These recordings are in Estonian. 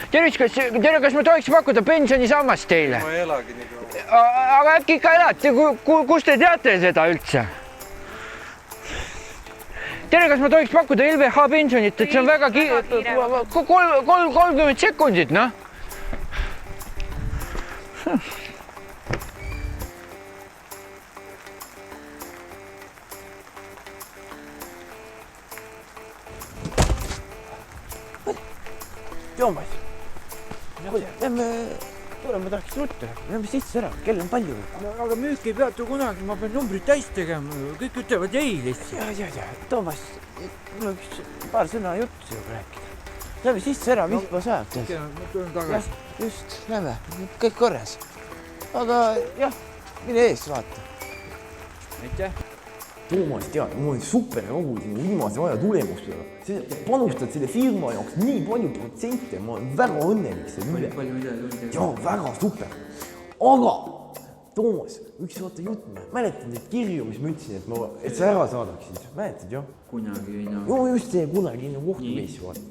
Tere, kas ma tohiks pakkuda pensionisammast teile? Ma ei elagi nii kaua. Aga äkki ikka elate? Kus te teate seda üldse? Tere, kas ma tohiks pakkuda LVH pensionit, et see on väga 30 sekundit, noh. Toomas, tule, ma tahaks rutta, lähme sisse ära, kell on palju. Aga müük ei peatu kunagi, ma pean numbrid täis tegema, kõik ütlevad ei lihtsalt. Ja, Toomas, mul on üks paar sõna juttu sinuga rääkida. Lähme sisse ära, mis ma sajab teed. Ma tulen tagasi. Just, lähme, kõik korras. Aga jah, mine ees vaata. Aitäh. Toomas, tead, mul on super kogu sinu viimase aja tulemustega. Sa panustad selle firma jaoks nii palju protsente, ma olen väga õnnelik selle üle. Palju midagi on. Jaa, väga super. Aga, Toomas, üks vaata jutt, mäletan neid kirju, mis ma ütlesin, et sa ära saadaksid. Mäletad, jah? Kunagi ei näe. No just see kunagi kohtumees vaata.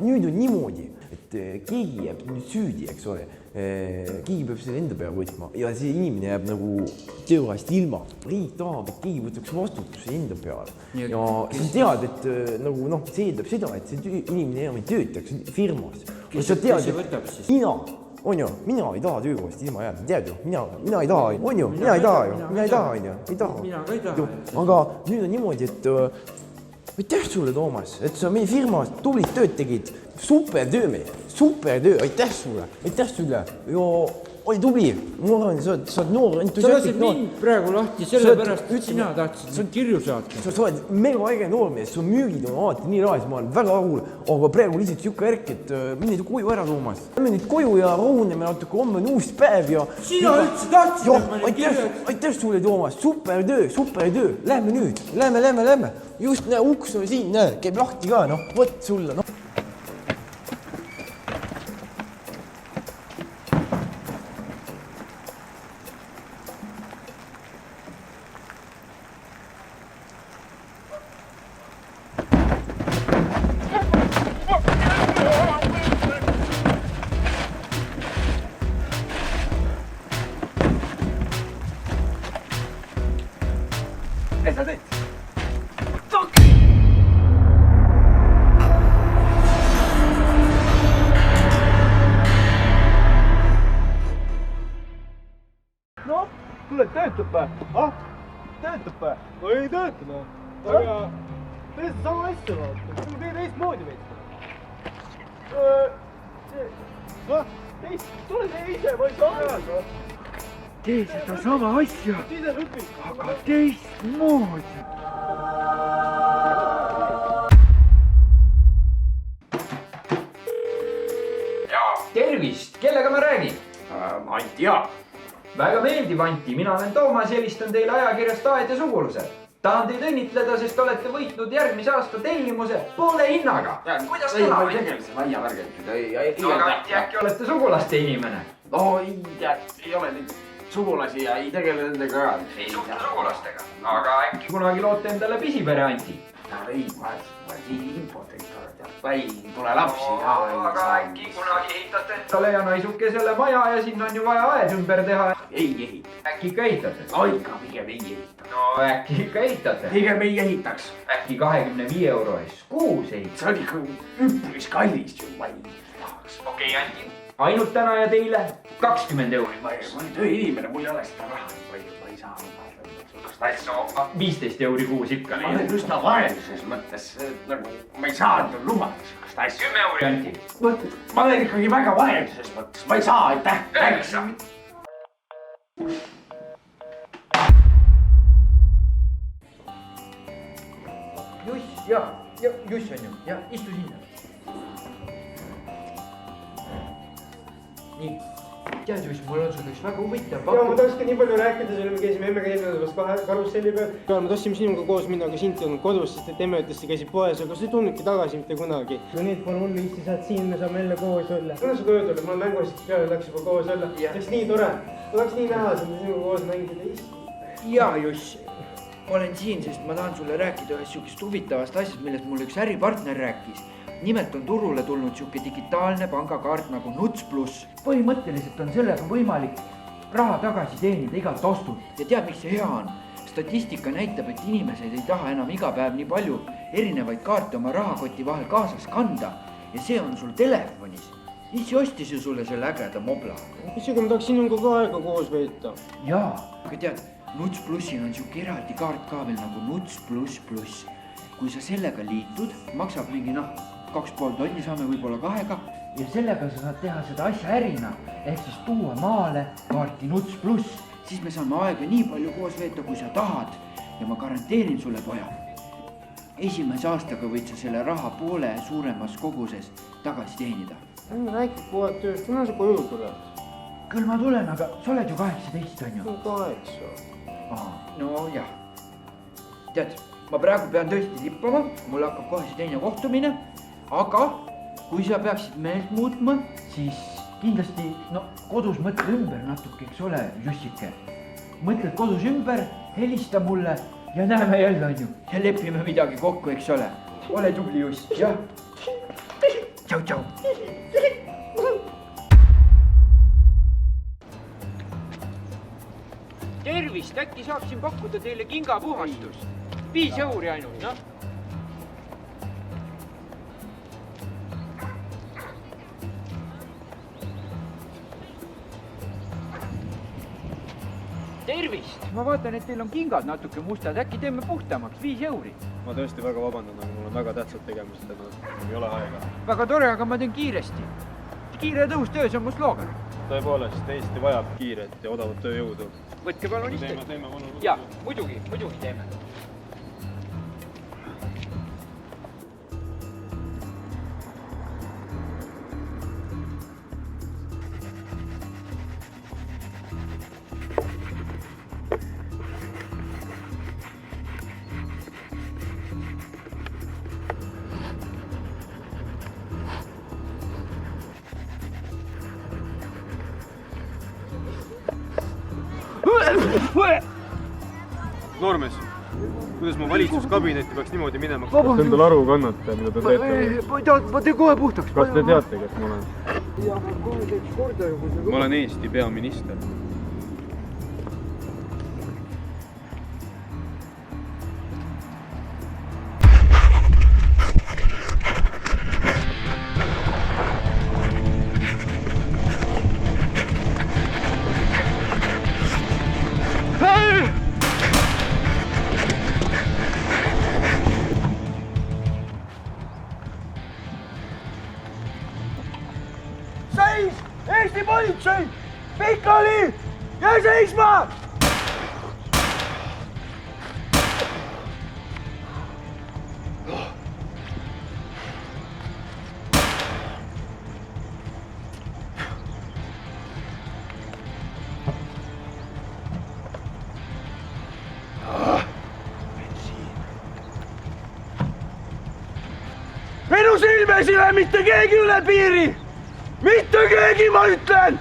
Nüüd on niimoodi, et keegi jääb nüüd süüdi, eks ole. Keegi peab selle enda peale võtma ja see inimene jääb nagu tööajast ilma. Riik tahab, et keegi võtaks vastutuse enda peale. Ja sa tead, et nagu see eeldab seda, et see inimene enam ei töötaks firmas. Kes see võtab siis? Mina ei taha töökohast ilma jääda, tead ju? Mina ei taha, on ju? Mina ei taha ju? Mina ei taha, on ju? Ei taha. Mina ka ei taha. Aga nüüd on niimoodi, et aitäh sulle, Toomas, et sa meie firmas tublit tööd tegid. Super töö meil, super töö, aitäh sulle. Ja oli tubli, ma arvan, sa oled noor, sa lasid mind praegu lahti sellepärast, et sina tahtsid kirju saata. Sa oled mega äge noormees, su müügid on alati nii rahas, ma olen väga rahul, aga praegu lihtsalt siuke ärk, et mine nüüd koju ära, Toomas. Lähme nüüd koju ja rahuneme natuke, homme on uus päev ja... Sina üldse tahtsid, et ma neid kirju... Aitäh sulle, Toomas, super töö, lähme nüüd, lähme. Just näe, uks on siin, näe, käib lahti ka, noh, võt sulle, noh. Ei sa teed? No, kuule, töötab või? Töötab või? No ei tööta, no. Aga teed sama asja, no. Tee teistmoodi veits. No, tule tee ise, ma ei saa. Tee seda sama asja, aga teistmoodi. Tervist, kellega ma räägin? Anti Jaak. Väga meeldiv, Anti. Mina olen Toomas, helistan teile ajakirjast Aed ja Sugulused. Tahan teid õnnitleda, sest olete võitnud järgmise aasta tellimuse poole hinnaga. Kuidas ei, täna? Ma ei tegele see laia värgelt. Aga Anti, äkki olete sugulaste inimene? No ei ole neid sugulasi ja ei tegele nendega ka. Ei suhtle sugulastega. Aga äkki kunagi loote endale pisipere, Anti? Ei, ma ei infot ei tule. Ei tule lapsi. Aga äkki kunagi ehitate endale ja naisuke selle maja ja sinna on ju vaja aed ümber teha. Ei ehita. Äkki ikka ehitate? No ikka pigem ei ehita. No äkki ikka ehitate? Pigem ei ehitaks. Äkki 25 euro eest kuus ehitate? See on ikka üpris kallis ju, ma ei tahaks. Okei, Anti. Ainult täna ja teile 20 euri. Ma olen tööinimene, mul ei ole seda raha. Ma ei saa. No 15 euri kuus ikka. Ma olen üsna vaeluses mõttes, nagu ma ei saa endale lubada sellist asja. 10 euri, Anti. Ma olen ikkagi väga vaeluses mõttes, ma ei saa, aitäh. 9. Juss on ju, ja istu sinna. Nii, tead Juss, mul on sul üks väga huvitav pakku. Ja ma tahaks ka nii palju rääkida selle, me käisime emmega eelnevas karusselli peal. Me tahtsime sinuga koos minna, aga sind ei olnud kodus, sest et emme ütles, sa käisid poes, aga sa ei tulnudki tagasi mitte kunagi. No nüüd pole hullu, isti saad siin, me saame jälle koos olla. Kuna sa tööd oled, ma olen mänguasjad peale, läks juba koos olla. See oleks nii tore. Ma tahaks nii näha, et me sinuga koos mängida. Ja Juss, ma olen siin, sest ma tahan sulle rääkida ühest sihukest huvitavast asjast, millest mulle üks äripartner rääkis. nimelt on turule tulnud siuke digitaalne pangakaart nagu Nuts pluss. Põhimõtteliselt on sellega võimalik raha tagasi teenida igalt ostult. Ja tead, miks see hea on? Statistika näitab, et inimesed ei taha enam iga päev nii palju erinevaid kaarte oma rahakoti vahel kaasas kanda ja see on sul telefonis. Issi ostis ju sulle selle ägeda mobla. Isegi ma tahaks sinuga ka aega koos veeta. Jaa, aga tead, Nuts plussil on siuke eraldi kaart ka veel nagu Nuts pluss pluss. Kui sa sellega liitud, maksab mingi 2,5 tonni, saame võib-olla 2 ja sellega sa saad teha seda asja ärina ehk siis tuua maale kaarti Nuts pluss. Siis me saame aega nii palju koos veeta, kui sa tahad ja ma garanteerin sulle, poja. Esimese aastaga võid sa selle raha poole suuremas koguses tagasi teenida. Rääkid poed tööst, kuna sa koju tuled? Küll ma tulen, aga sa oled ju 18, on ju? 8. No jah. Tead, ma praegu pean tõesti tippama, mul hakkab kohe see teine kohtumine, aga kui sa peaksid meelt muutma, siis kindlasti kodus mõtle ümber natuke, eks ole, Jussike. Mõtled kodus ümber, helista mulle ja näeme jälle, on ju. Ja lepime midagi kokku, eks ole. Ole tubli, Juss, jah. Tšau. Tervist, äkki saaksin pakkuda teile kingapuhastust. 5 euri ainult, noh. Tervist! Ma vaatan, et teil on kingad natuke mustad. Äkki teeme puhtamaks, 5 euri. Ma tõesti väga vabandan, aga mul on väga tähtsad tegemised, täna ei ole aega. Väga tore, aga ma teen kiiresti. Kiire tõus töös on mu sloogan. Tõepoolest, Eesti vajab kiiret ja odavat tööjõudu. Võtke palun iste. Jaa, muidugi teeme. Noormees, kuidas ma valitsuskabinetti peaks niimoodi minema? Kas te endale aru kannate, mida te teete? Ma teen kohe puhtaks. Kas te teate, kes ma olen? Jaa, ma kohe teeks korda juba. Ma olen Eesti peaminister. Seis! Eesti politsei! Pikali! Ja seisma! Minu silmes ei ole mitte keegi üle piiri! Mitte keegi, ma ütlen!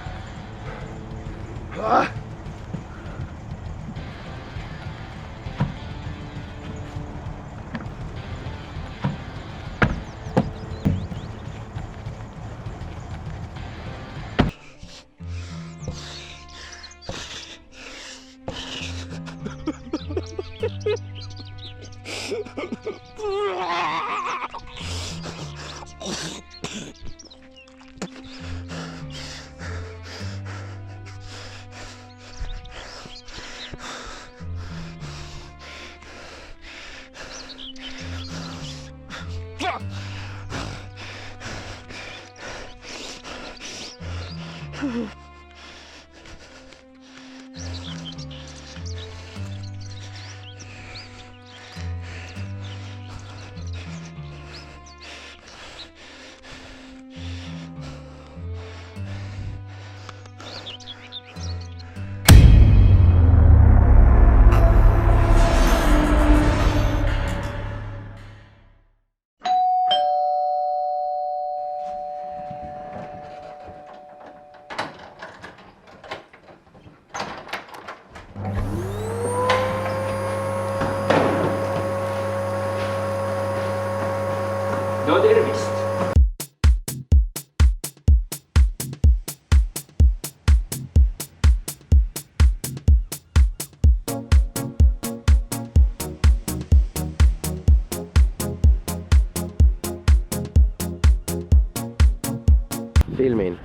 filmin.